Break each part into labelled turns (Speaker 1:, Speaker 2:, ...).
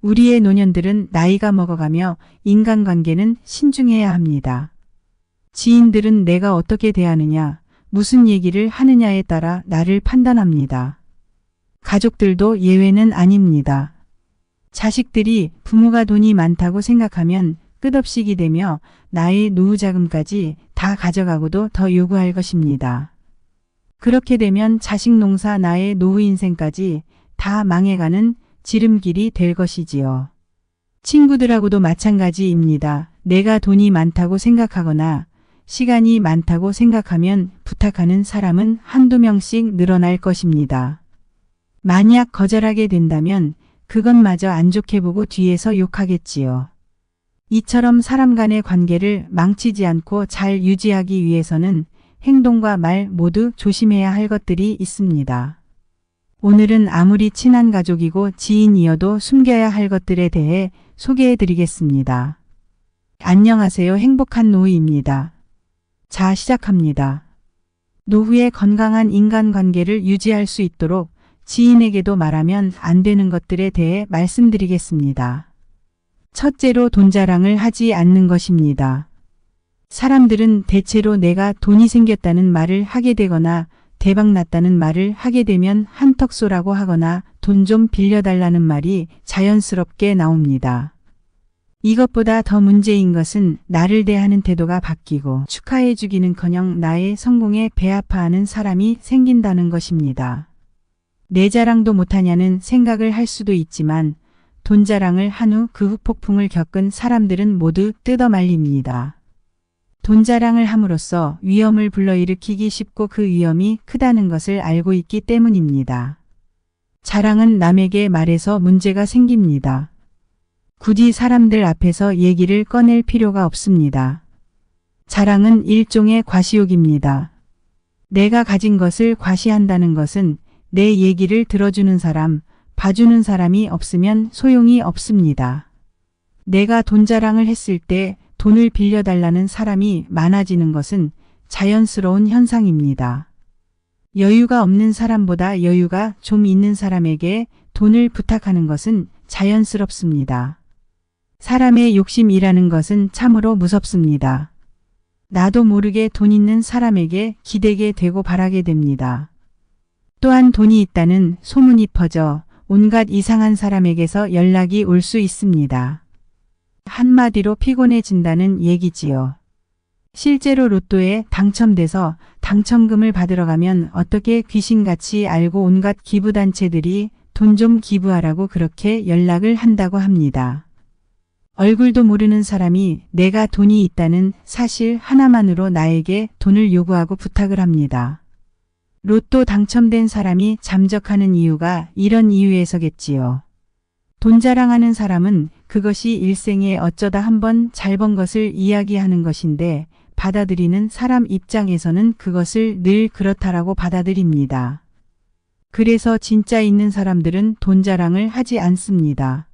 Speaker 1: 우리의 노년들은 나이가 먹어가며 인간관계는 신중해야 합니다. 지인들은 내가 어떻게 대하느냐, 무슨 얘기를 하느냐에 따라 나를 판단합니다. 가족들도 예외는 아닙니다. 자식들이 부모가 돈이 많다고 생각하면 끝없이 기대며 나의 노후 자금까지 다 가져가고도 더 요구할 것입니다. 그렇게 되면 자식 농사 나의 노후 인생까지 다 망해가는 지름길이 될 것이지요. 친구들하고도 마찬가지입니다. 내가 돈이 많다고 생각하거나 시간이 많다고 생각하면 부탁하는 사람은 한두 명씩 늘어날 것입니다. 만약 거절하게 된다면 그것마저 안 좋게 보고 뒤에서 욕하겠지요. 이처럼 사람 간의 관계를 망치지 않고 잘 유지하기 위해서는 행동과 말 모두 조심해야 할 것들이 있습니다. 오늘은 아무리 친한 가족이고 지인이어도 숨겨야 할 것들에 대해 소개해 드리겠습니다. 안녕하세요. 행복한 노후입니다. 자, 시작합니다. 노후에 건강한 인간관계를 유지할 수 있도록 지인에게도 말하면 안 되는 것들에 대해 말씀드리겠습니다. 첫째로 돈 자랑을 하지 않는 것입니다. 사람들은 대체로 내가 돈이 생겼다는 말을 하게 되거나 대박났다는 말을 하게 되면 한턱쏘라고 하거나 돈 좀 빌려달라는 말이 자연스럽게 나옵니다. 이것보다 더 문제인 것은 나를 대하는 태도가 바뀌고 축하해주기는커녕 나의 성공에 배아파하는 사람이 생긴다는 것입니다. 내 자랑도 못하냐는 생각을 할 수도 있지만 돈 자랑을 한 후 그 후폭풍을 겪은 사람들은 모두 뜯어 말립니다. 돈 자랑을 함으로써 위험을 불러일으키기 쉽고 그 위험이 크다는 것을 알고 있기 때문입니다. 자랑은 남에게 말해서 문제가 생깁니다. 굳이 사람들 앞에서 얘기를 꺼낼 필요가 없습니다. 자랑은 일종의 과시욕입니다. 내가 가진 것을 과시한다는 것은 내 얘기를 들어주는 사람, 봐주는 사람이 없으면 소용이 없습니다. 내가 돈 자랑을 했을 때 돈을 빌려달라는 사람이 많아지는 것은 자연스러운 현상입니다. 여유가 없는 사람보다 여유가 좀 있는 사람에게 돈을 부탁하는 것은 자연스럽습니다. 사람의 욕심이라는 것은 참으로 무섭습니다. 나도 모르게 돈 있는 사람에게 기대게 되고 바라게 됩니다. 또한 돈이 있다는 소문이 퍼져 온갖 이상한 사람에게서 연락이 올 수 있습니다. 한마디로 피곤해진다는 얘기지요. 실제로 로또에 당첨돼서 당첨금을 받으러 가면 어떻게 귀신같이 알고 온갖 기부단체들이 돈 좀 기부하라고 그렇게 연락을 한다고 합니다. 얼굴도 모르는 사람이 내가 돈이 있다는 사실 하나만으로 나에게 돈을 요구하고 부탁을 합니다. 로또 당첨된 사람이 잠적하는 이유가 이런 이유에서겠지요. 돈 자랑하는 사람은 그것이 일생에 어쩌다 한번 잘 번 것을 이야기하는 것인데 받아들이는 사람 입장에서는 그것을 늘 그렇다라고 받아들입니다. 그래서 진짜 있는 사람들은 돈 자랑을 하지 않습니다.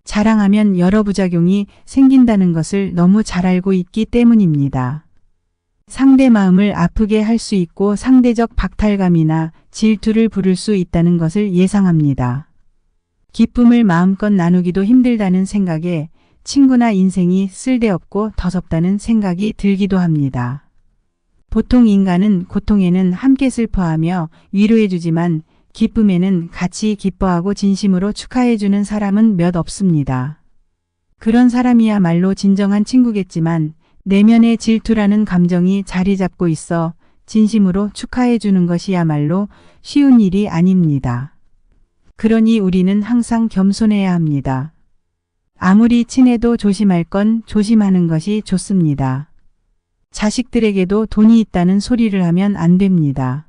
Speaker 1: 자랑하면 여러 부작용이 생긴다는 것을 너무 잘 알고 있기 때문입니다. 상대 마음을 아프게 할 수 있고 상대적 박탈감이나 질투를 부를 수 있다는 것을 예상합니다. 기쁨을 마음껏 나누기도 힘들다는 생각에 친구나 인생이 쓸데없고 더섭다는 생각이 들기도 합니다. 보통 인간은 고통에는 함께 슬퍼하며 위로해주지만 기쁨에는 같이 기뻐하고 진심으로 축하해주는 사람은 몇 없습니다. 그런 사람이야말로 진정한 친구겠지만 내면의 질투라는 감정이 자리 잡고 있어 진심으로 축하해주는 것이야말로 쉬운 일이 아닙니다. 그러니 우리는 항상 겸손해야 합니다. 아무리 친해도 조심할 건 조심하는 것이 좋습니다. 자식들에게도 돈이 있다는 소리를 하면 안 됩니다.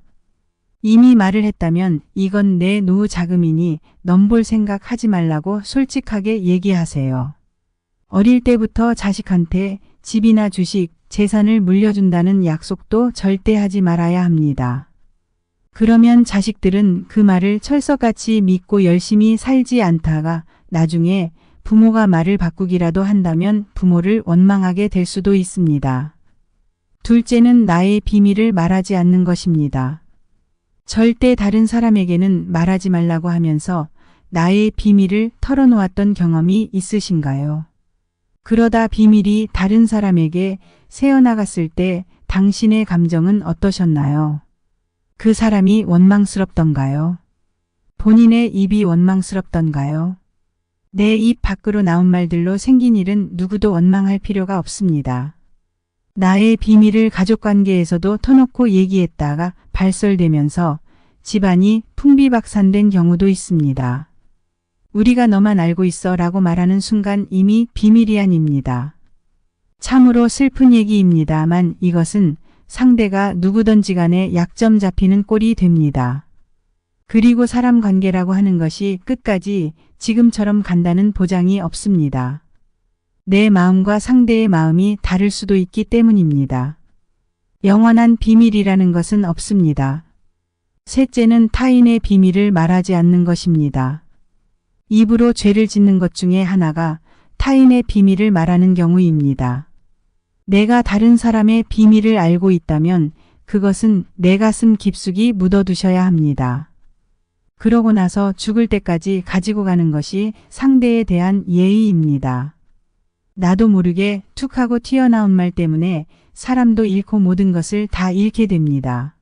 Speaker 1: 이미 말을 했다면 이건 내 노후 자금이니 넘볼 생각 하지 말라고 솔직하게 얘기하세요. 어릴 때부터 자식한테 집이나 주식, 재산을 물려준다는 약속도 절대 하지 말아야 합니다. 그러면 자식들은 그 말을 철석같이 믿고 열심히 살지 않다가 나중에 부모가 말을 바꾸기라도 한다면 부모를 원망하게 될 수도 있습니다. 둘째는 나의 비밀을 말하지 않는 것입니다. 절대 다른 사람에게는 말하지 말라고 하면서 나의 비밀을 털어놓았던 경험이 있으신가요? 그러다 비밀이 다른 사람에게 새어나갔을 때 당신의 감정은 어떠셨나요? 그 사람이 원망스럽던가요? 본인의 입이 원망스럽던가요? 내 입 밖으로 나온 말들로 생긴 일은 누구도 원망할 필요가 없습니다. 나의 비밀을 가족관계에서도 터놓고 얘기했다가 발설되면서 집안이 풍비박산된 경우도 있습니다. 우리가 너만 알고 있어 라고 말하는 순간 이미 비밀이 아닙니다. 참으로 슬픈 얘기입니다만 이것은 상대가 누구든지 간에 약점 잡히는 꼴이 됩니다. 그리고 사람 관계라고 하는 것이 끝까지 지금처럼 간다는 보장이 없습니다. 내 마음과 상대의 마음이 다를 수도 있기 때문입니다. 영원한 비밀이라는 것은 없습니다. 셋째는 타인의 비밀을 말하지 않는 것입니다. 입으로 죄를 짓는 것 중에 하나가 타인의 비밀을 말하는 경우입니다. 내가 다른 사람의 비밀을 알고 있다면 그것은 내 가슴 깊숙이 묻어두셔야 합니다. 그러고 나서 죽을 때까지 가지고 가는 것이 상대에 대한 예의입니다. 나도 모르게 툭 하고 튀어나온 말 때문에 사람도 잃고 모든 것을 다 잃게 됩니다.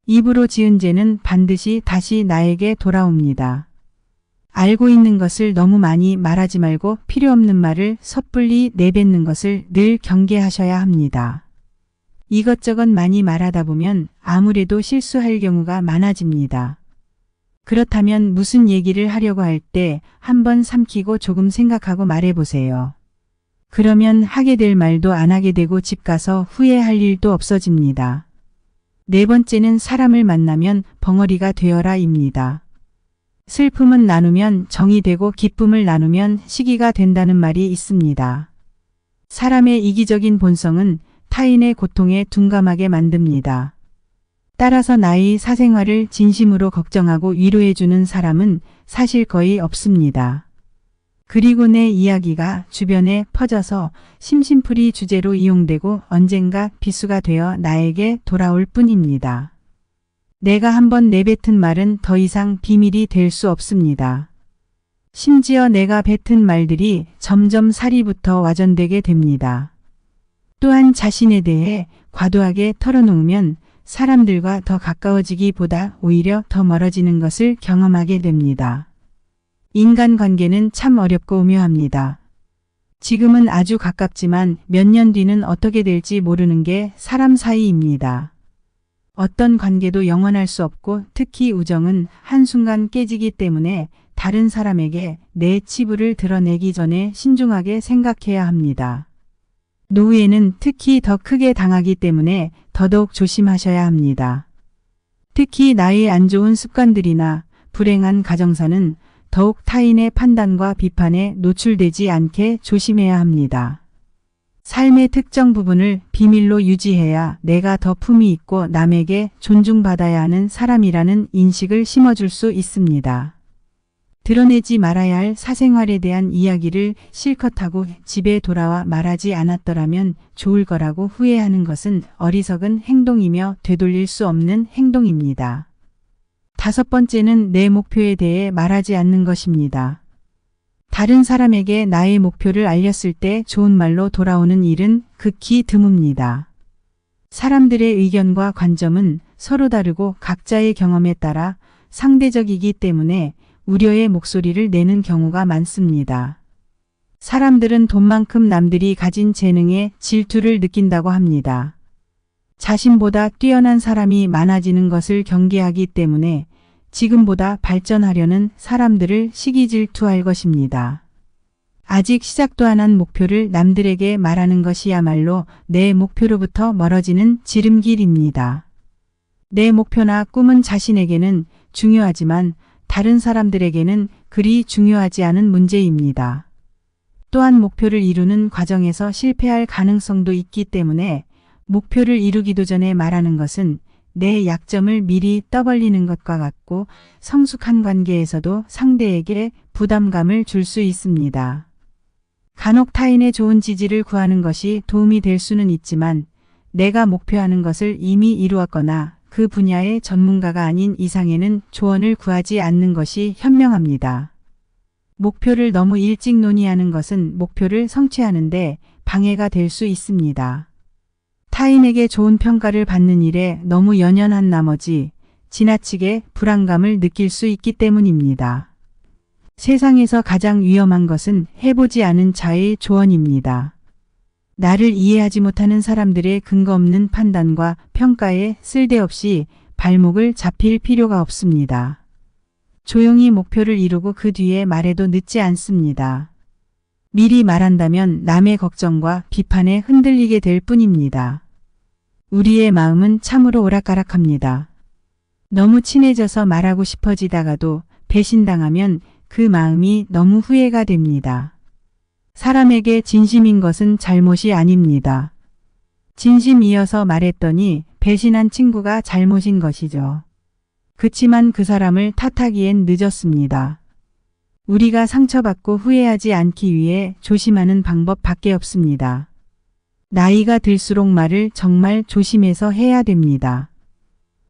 Speaker 1: 입으로 지은 죄는 반드시 다시 나에게 돌아옵니다. 알고 있는 것을 너무 많이 말하지 말고 필요 없는 말을 섣불리 내뱉는 것을 늘 경계하셔야 합니다. 이것저것 많이 말하다 보면 아무래도 실수할 경우가 많아집니다. 그렇다면 무슨 얘기를 하려고 할 때 한번 삼키고 조금 생각하고 말해보세요. 그러면 하게 될 말도 안 하게 되고 집 가서 후회할 일도 없어집니다. 네 번째는 사람을 만나면 벙어리가 되어라입니다. 슬픔은 나누면 정이 되고 기쁨을 나누면 시기가 된다는 말이 있습니다. 사람의 이기적인 본성은 타인의 고통에 둔감하게 만듭니다. 따라서 나의 사생활을 진심으로 걱정하고 위로해주는 사람은 사실 거의 없습니다. 그리고 내 이야기가 주변에 퍼져서 심심풀이 주제로 이용되고 언젠가 비수가 되어 나에게 돌아올 뿐입니다. 내가 한번 내뱉은 말은 더 이상 비밀이 될 수 없습니다. 심지어 내가 뱉은 말들이 점점 살이부터 와전되게 됩니다. 또한 자신에 대해 과도하게 털어놓으면 사람들과 더 가까워지기보다 오히려 더 멀어지는 것을 경험하게 됩니다. 인간관계는 참 어렵고 오묘합니다. 지금은 아주 가깝지만 몇 년 뒤는 어떻게 될지 모르는 게 사람 사이입니다. 어떤 관계도 영원할 수 없고 특히 우정은 한순간 깨지기 때문에 다른 사람에게 내 치부를 드러내기 전에 신중하게 생각해야 합니다. 노후에는 특히 더 크게 당하기 때문에 더더욱 조심하셔야 합니다. 특히 나의 안 좋은 습관들이나 불행한 가정사는 더욱 타인의 판단과 비판에 노출되지 않게 조심해야 합니다. 삶의 특정 부분을 비밀로 유지해야 내가 더 품위 있고 남에게 존중받아야 하는 사람이라는 인식을 심어줄 수 있습니다. 드러내지 말아야 할 사생활에 대한 이야기를 실컷 하고 집에 돌아와 말하지 않았더라면 좋을 거라고 후회하는 것은 어리석은 행동이며 되돌릴 수 없는 행동입니다. 다섯 번째는 내 목표에 대해 말하지 않는 것입니다. 다른 사람에게 나의 목표를 알렸을 때 좋은 말로 돌아오는 일은 극히 드뭅니다. 사람들의 의견과 관점은 서로 다르고 각자의 경험에 따라 상대적이기 때문에 우려의 목소리를 내는 경우가 많습니다. 사람들은 돈만큼 남들이 가진 재능에 질투를 느낀다고 합니다. 자신보다 뛰어난 사람이 많아지는 것을 경계하기 때문에 지금보다 발전하려는 사람들을 시기 질투할 것입니다. 아직 시작도 안 한 목표를 남들에게 말하는 것이야말로 내 목표로부터 멀어지는 지름길입니다. 내 목표나 꿈은 자신에게는 중요하지만 다른 사람들에게는 그리 중요하지 않은 문제입니다. 또한 목표를 이루는 과정에서 실패할 가능성도 있기 때문에 목표를 이루기도 전에 말하는 것은 내 약점을 미리 떠벌리는 것과 같고 성숙한 관계에서도 상대에게 부담감을 줄 수 있습니다. 간혹 타인의 좋은 지지를 구하는 것이 도움이 될 수는 있지만 내가 목표하는 것을 이미 이루었거나 그 분야의 전문가가 아닌 이상에는 조언을 구하지 않는 것이 현명합니다. 목표를 너무 일찍 논의하는 것은 목표를 성취하는데 방해가 될 수 있습니다. 타인에게 좋은 평가를 받는 일에 너무 연연한 나머지 지나치게 불안감을 느낄 수 있기 때문입니다. 세상에서 가장 위험한 것은 해보지 않은 자의 조언입니다. 나를 이해하지 못하는 사람들의 근거 없는 판단과 평가에 쓸데없이 발목을 잡힐 필요가 없습니다. 조용히 목표를 이루고 그 뒤에 말해도 늦지 않습니다. 미리 말한다면 남의 걱정과 비판에 흔들리게 될 뿐입니다. 우리의 마음은 참으로 오락가락합니다. 너무 친해져서 말하고 싶어지다가도 배신당하면 그 마음이 너무 후회가 됩니다. 사람에게 진심인 것은 잘못이 아닙니다. 진심이어서 말했더니 배신한 친구가 잘못인 것이죠. 그치만 그 사람을 탓하기엔 늦었습니다. 우리가 상처받고 후회하지 않기 위해 조심하는 방법밖에 없습니다. 나이가 들수록 말을 정말 조심해서 해야 됩니다.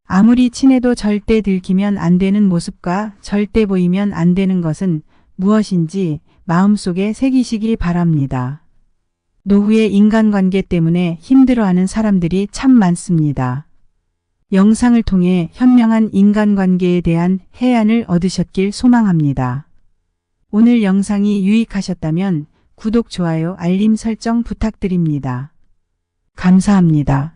Speaker 1: 아무리 친해도 절대 들키면 안 되는 모습과 절대 보이면 안 되는 것은 무엇인지 마음속에 새기시기 바랍니다. 노후의 인간관계 때문에 힘들어하는 사람들이 참 많습니다. 영상을 통해 현명한 인간관계에 대한 해안을 얻으셨길 소망합니다. 오늘 영상이 유익하셨다면 구독, 좋아요, 알림 설정 부탁드립니다. 감사합니다.